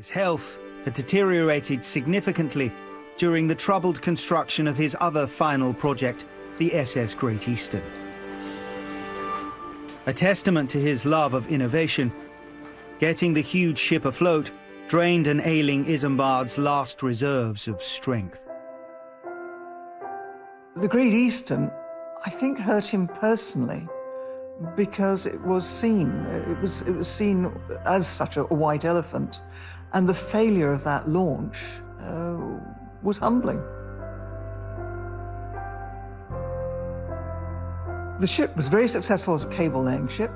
His health had deteriorated significantly during the troubled construction of his other final project, the SS Great Eastern. A testament to his love of innovation, getting the huge ship afloat drained an ailing Isambard's last reserves of strength. The Great Eastern, I think, hurt him personally because it was seen as such a white elephant, and the failure of that launch was humbling. The ship was very successful as a cable-laying ship,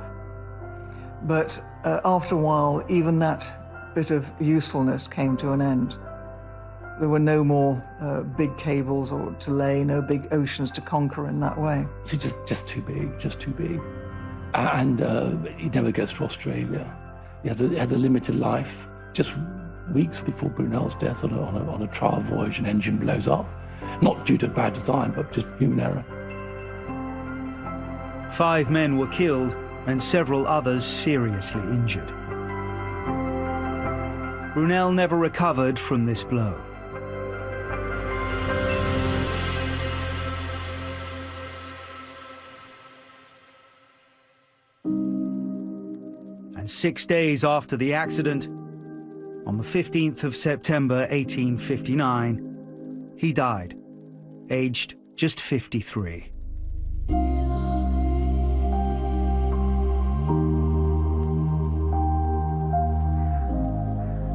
but after a while, even that bit of usefulness came to an end. There were no more big cables to lay, no big oceans to conquer in that way. It's just too big. And he never goes to Australia. He had a limited life. Just weeks before Brunel's death, on a trial voyage, an engine blows up. Not due to bad design, but just human error. 5 men were killed and several others seriously injured. Brunel never recovered from this blow. And 6 days after the accident, on the 15th of September 1859, he died, aged just 53.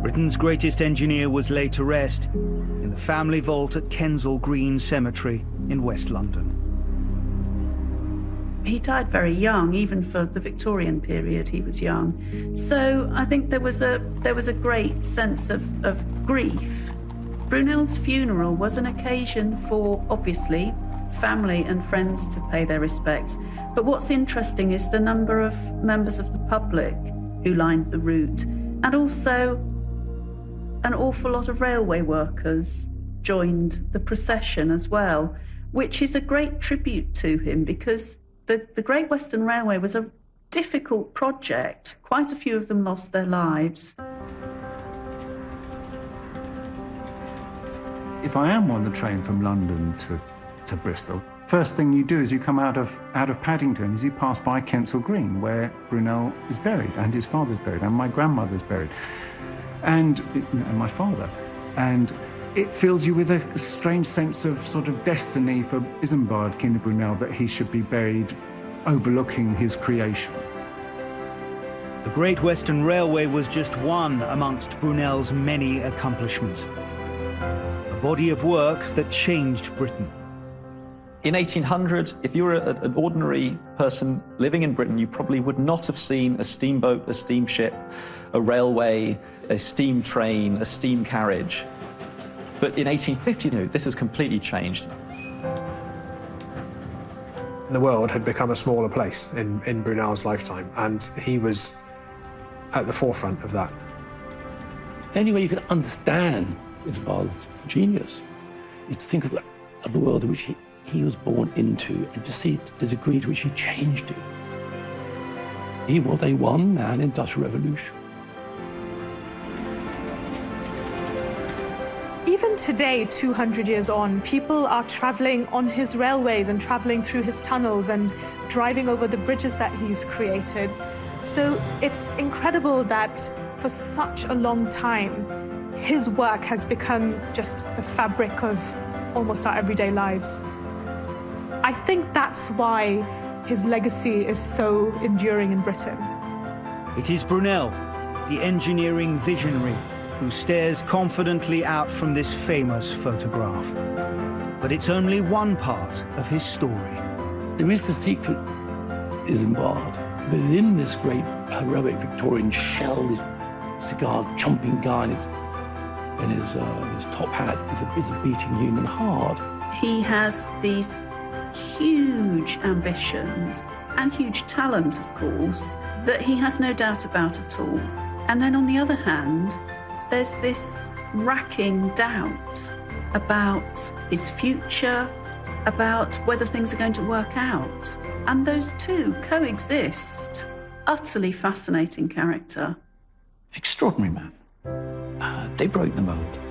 Britain's greatest engineer was laid to rest in the family vault at Kensal Green Cemetery in West London. He died very young, even for the Victorian period he was young. So I think there was a great sense of grief. Brunel's funeral was an occasion for, obviously, family and friends to pay their respects. But what's interesting is the number of members of the public who lined the route, and also an awful lot of railway workers joined the procession as well, which is a great tribute to him, because the Great Western Railway was a difficult project. Quite a few of them lost their lives. If I am on the train from London to Bristol, first thing you do as you come out of Paddington is you pass by Kensal Green, where Brunel is buried, and his father's buried, and my grandmother's buried, and my father. And it fills you with a strange sense of sort of destiny for Isambard Kingdom Brunel, that he should be buried overlooking his creation. The Great Western Railway was just one amongst Brunel's many accomplishments. A body of work that changed Britain. In 1800, if you were an ordinary person living in Britain, you probably would not have seen a steamboat, a steamship, a railway, a steam train, a steam carriage. But in 1850, this has completely changed. The world had become a smaller place in Brunel's lifetime, and he was at the forefront of that. The only way you can understand Isambard's genius is to think of the world in which he was born into, and to see the degree to which he changed it. He was a one-man industrial revolution. Even today, 200 years on, people are traveling on his railways and traveling through his tunnels and driving over the bridges that he's created. So it's incredible that for such a long time, his work has become just the fabric of almost our everyday lives. I think that's why his legacy is so enduring in Britain. It is Brunel, the engineering visionary, who stares confidently out from this famous photograph. But it's only one part of his story. There is the secret, Isambard. Within this great heroic Victorian shell, this cigar chomping guy in his top hat is a beating human heart. He has these huge ambitions and huge talent, of course, that he has no doubt about at all. And then on the other hand, there's this racking doubt about his future, about whether things are going to work out. And those two coexist. Utterly fascinating character. Extraordinary man. They broke the mold.